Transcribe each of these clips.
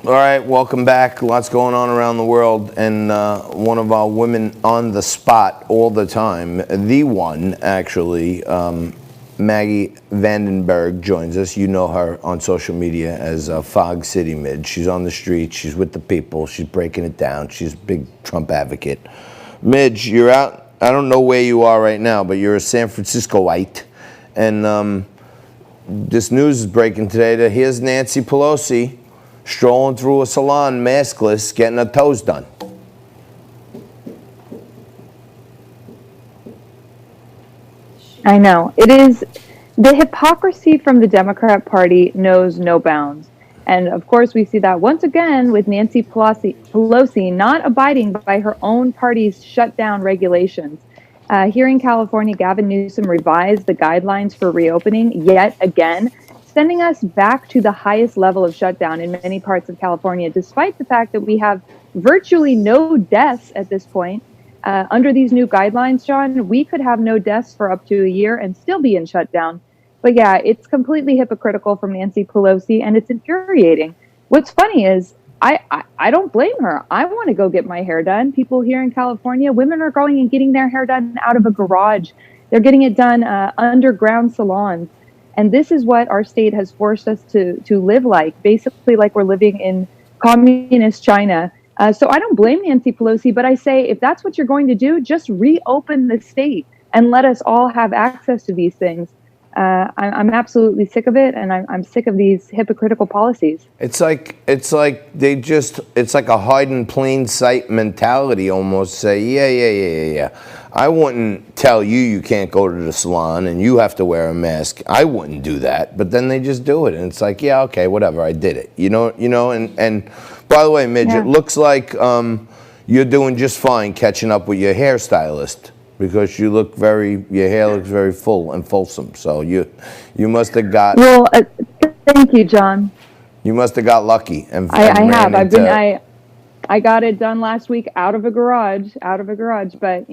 All right, welcome back. Lots going on around the world, and one of our women on the spot all the time, the one actually, Maggie Vandenberg joins us. You know her on social media as City Midge. She's on the street. She's with the people. She's breaking it down. She's a big Trump advocate. Midge, you're out. I don't know where you are right now, but you're a San Franciscoite, and this news is breaking today that here's Nancy Pelosi strolling through a salon maskless, getting her toes done. I know. It is, the hypocrisy from the Democrat Party knows no bounds. And of course, we see that once again with Nancy Pelosi not abiding by her own party's shutdown regulations. Here in California, Gavin Newsom revised the guidelines for reopening yet again, sending us back to the highest level of shutdown in many parts of California, despite the fact that we have virtually no deaths at this point. Under these new guidelines, John, we could have no deaths for up to a year and still be in shutdown. But yeah, it's completely hypocritical from Nancy Pelosi, and it's infuriating. What's funny is I don't blame her. I want to go get my hair done. People here in California, women are going and getting their hair done out of a garage. They're getting it done underground salons. And this is what our state has forced us to live like, basically like we're living in communist China. So I don't blame Nancy Pelosi, but I say, if that's what you're going to do, just reopen the state and let us all have access to these things. I'm absolutely sick of it, and I'm sick of these hypocritical policies. It's like it's like a hide in plain sight mentality almost. Say, yeah. I wouldn't tell you can't go to the salon and you have to wear a mask. I wouldn't do that, but then they just do it, and it's like, yeah, okay, whatever, I did it. You know. And by the way, Midge, it looks like you're doing just fine catching up with your hairstylist, because your hair looks very full and fulsome. So you must have got. Well, thank you, John. You must have got lucky. And I have. I got it done last week out of a garage. But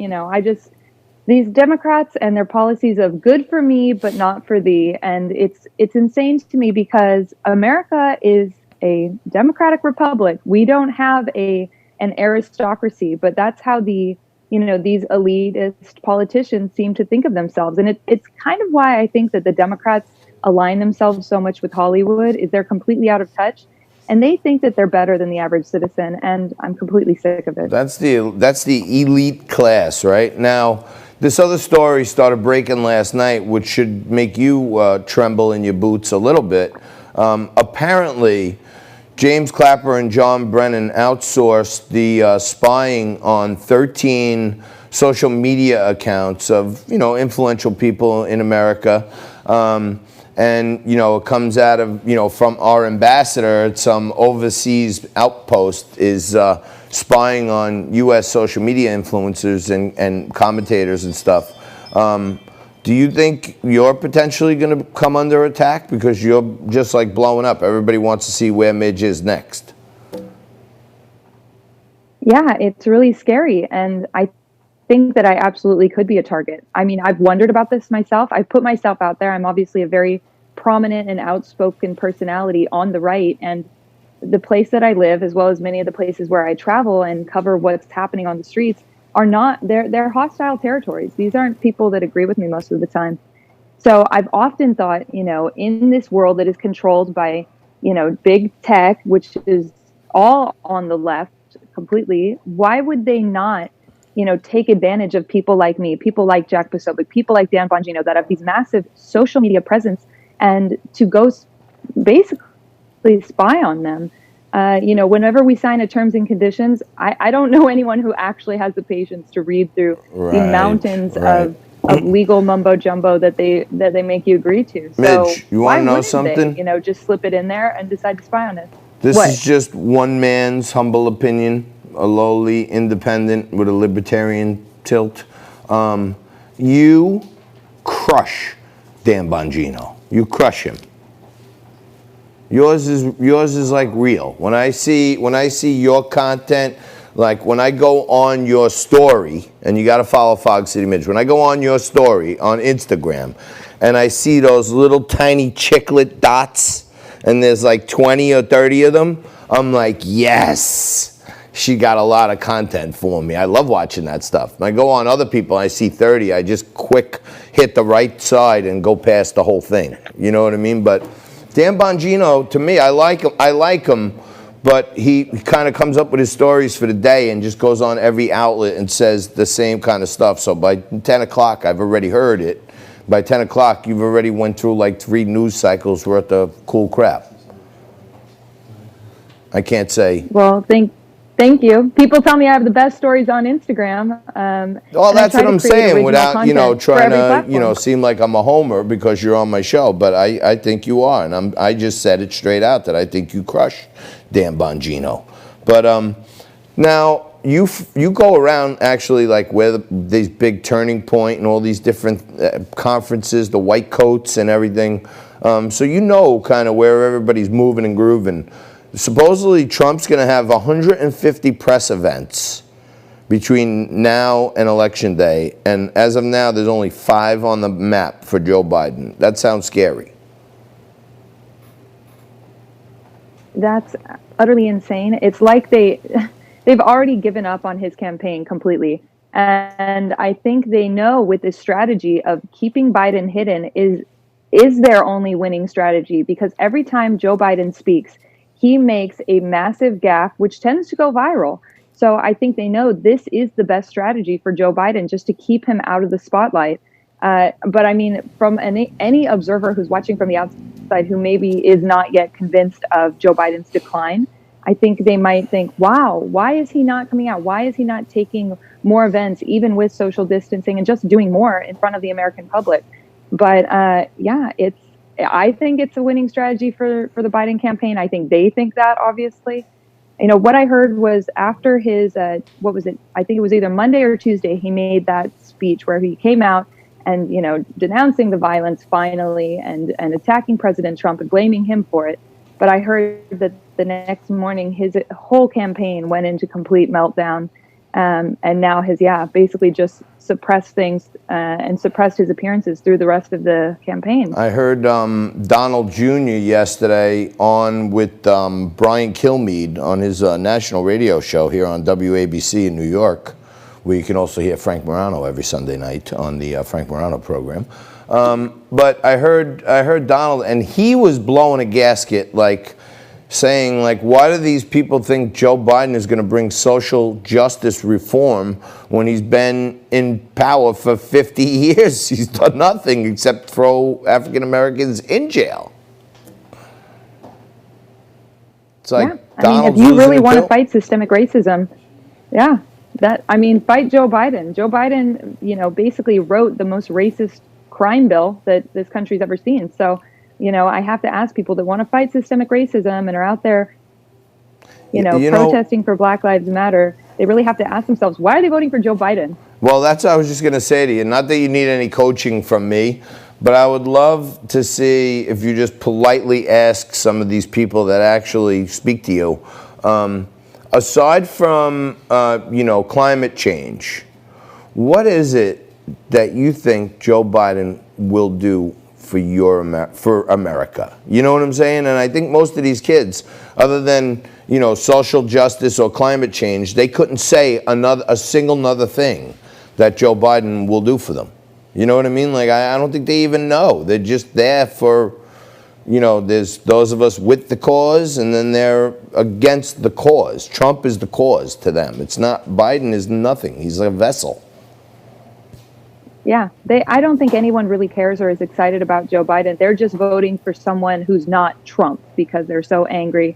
these Democrats and their policies of good for me but not for thee, and it's insane to me, because America is a democratic republic. We don't have an aristocracy, but that's how these elitist politicians seem to think of themselves. And it's kind of why I think that the Democrats align themselves so much with Hollywood, is they're completely out of touch. And they think that they're better than the average citizen, and I'm completely sick of it. That's the elite class, right? Now, this other story started breaking last night, which should make you tremble in your boots a little bit. Apparently, James Clapper and John Brennan outsourced the spying on 13 social media accounts of, influential people in America. And, it comes out of, from our ambassador at some overseas outpost is spying on U.S. social media influencers and commentators and stuff. Do you think you're potentially going to come under attack? Because you're just like blowing up. Everybody wants to see where Midge is next. Yeah, it's really scary. And I think that I absolutely could be a target. I mean, I've wondered about this myself. I put myself out there. I'm obviously a very prominent and outspoken personality on the right. And the place that I live, as well as many of the places where I travel and cover what's happening on the streets, are not, they're hostile territories. These aren't people that agree with me most of the time. So I've often thought, in this world that is controlled by, big tech, which is all on the left completely, why would they not, take advantage of people like me, people like Jack Posobiec, people like Dan Bongino that have these massive social media presence, and to go basically spy on them. Whenever we sign a terms and conditions, I don't know anyone who actually has the patience to read through the mountains of legal mumbo jumbo that they make you agree to. So Midge, you want to know something? They, just slip it in there and decide to spy on it. This is just one man's humble opinion, a lowly independent with a libertarian tilt. You crush Dan Bongino. You crush him. Yours is like real. When I see your content, like when I go on your story, and you got to follow City Midge. When I go on your story on Instagram, and I see those little tiny chiclet dots, and there's like 20 or 30 of them, I'm like, yes, she got a lot of content for me. I love watching that stuff. When I go on other people, I see 30, I just quick hit the right side and go past the whole thing. You know what I mean? But Dan Bongino, to me, I like him, but he kind of comes up with his stories for the day and just goes on every outlet and says the same kind of stuff. So by 10 o'clock, I've already heard it. By 10 o'clock, you've already went through like 3 news cycles worth of cool crap. I can't say. Well, thank you. People tell me I have the best stories on Instagram. Well, that's what I'm saying, without trying to seem like I'm a homer because you're on my show. But I think you are, and I just said it straight out that I think you crush Dan Bongino. But now you go around actually like where these big Turning Point and all these different conferences, the white coats and everything. So you know kind of where everybody's moving and grooving. Supposedly, Trump's going to have 150 press events between now and Election Day. And as of now, there's only 5 on the map for Joe Biden. That sounds scary. That's utterly insane. It's like they've already given up on his campaign completely. And I think they know with this strategy of keeping Biden hidden is their only winning strategy, because every time Joe Biden speaks, he makes a massive gaffe, which tends to go viral. So I think they know this is the best strategy for Joe Biden, just to keep him out of the spotlight. But I mean, from any observer who's watching from the outside who maybe is not yet convinced of Joe Biden's decline, I think they might think, wow, why is he not coming out? Why is he not taking more events, even with social distancing, and just doing more in front of the American public? But I think it's a winning strategy for the Biden campaign. I think they think that, obviously. You know, what I heard was after his, what was it? I think it was either Monday or Tuesday, he made that speech where he came out and, denouncing the violence finally and attacking President Trump and blaming him for it. But I heard that the next morning, his whole campaign went into complete meltdown. And now has, basically just suppressed things and suppressed his appearances through the rest of the campaign. I heard Donald Jr. yesterday on with Brian Kilmeade on his national radio show here on WABC in New York, where you can also hear Frank Morano every Sunday night on the Frank Morano program. But I heard Donald, and he was blowing a gasket, like saying, like, why do these people think Joe Biden is going to bring social justice reform when he's been in power for 50 years? He's done nothing except throw African Americans in jail. It's like, if you really want to fight systemic racism, fight Joe Biden. Joe Biden, basically wrote the most racist crime bill that this country's ever seen. So, I have to ask people that want to fight systemic racism and are out there, protesting for Black Lives Matter, they really have to ask themselves, why are they voting for Joe Biden? Well, that's what I was just going to say to you. Not that you need any coaching from me, but I would love to see if you just politely ask some of these people that actually speak to you, aside from, climate change, what is it that you think Joe Biden will do for America? You know what I'm saying? And I think most of these kids, other than, social justice or climate change, they couldn't say a single other thing that Joe Biden will do for them. You know what I mean? Like, I don't think they even know. They're just there for, there's those of us with the cause, and then they're against the cause. Trump is the cause to them. It's not, Biden is nothing. He's a vessel. Yeah, I don't think anyone really cares or is excited about Joe Biden. They're just voting for someone who's not Trump because they're so angry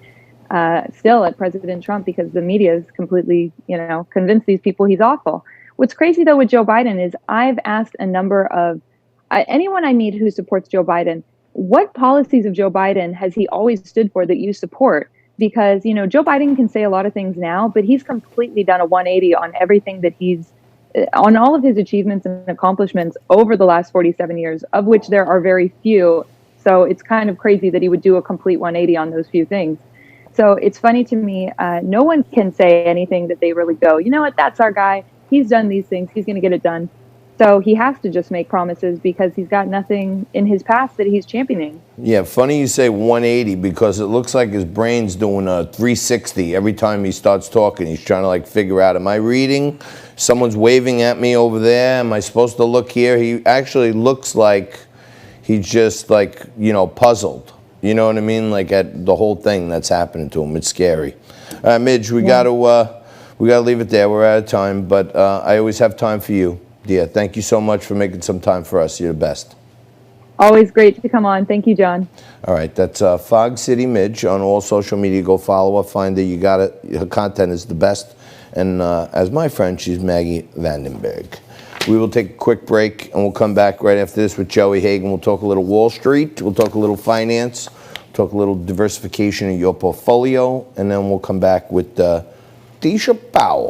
still at President Trump, because the media is completely, convinced these people he's awful. What's crazy, though, with Joe Biden is I've asked a number of anyone I meet who supports Joe Biden, what policies of Joe Biden has he always stood for that you support? Because, Joe Biden can say a lot of things now, but he's completely done a 180 on everything that on all of his achievements and accomplishments over the last 47 years, of which there are very few. So it's kind of crazy that he would do a complete 180 on those few things. So it's funny to me, no one can say anything that they really go, you know what, that's our guy. He's done these things. He's going to get it done. So he has to just make promises because he's got nothing in his past that he's championing. Yeah, funny you say 180 because it looks like his brain's doing a 360 every time he starts talking. He's trying to like figure out, am I reading? Someone's waving at me over there. Am I supposed to look here? He actually looks like he's just like, you know, puzzled. You know what I mean? Like at the whole thing that's happening to him. It's scary. All right, Midge, we gotta leave it there. We're out of time, but I always have time for you. Dia, thank you so much for making some time for us. You're the best. Always great to come on. Thank you, John. All right, that's Fog City Midge on all social media. Go follow her, find her. You got it. Her content is the best. And as my friend, she's Maggie Vandenberg. We will take a quick break, and we'll come back right after this with Joey Hagan. We'll talk a little Wall Street. We'll talk a little finance. Talk a little diversification of your portfolio. And then we'll come back with Teisha Powell.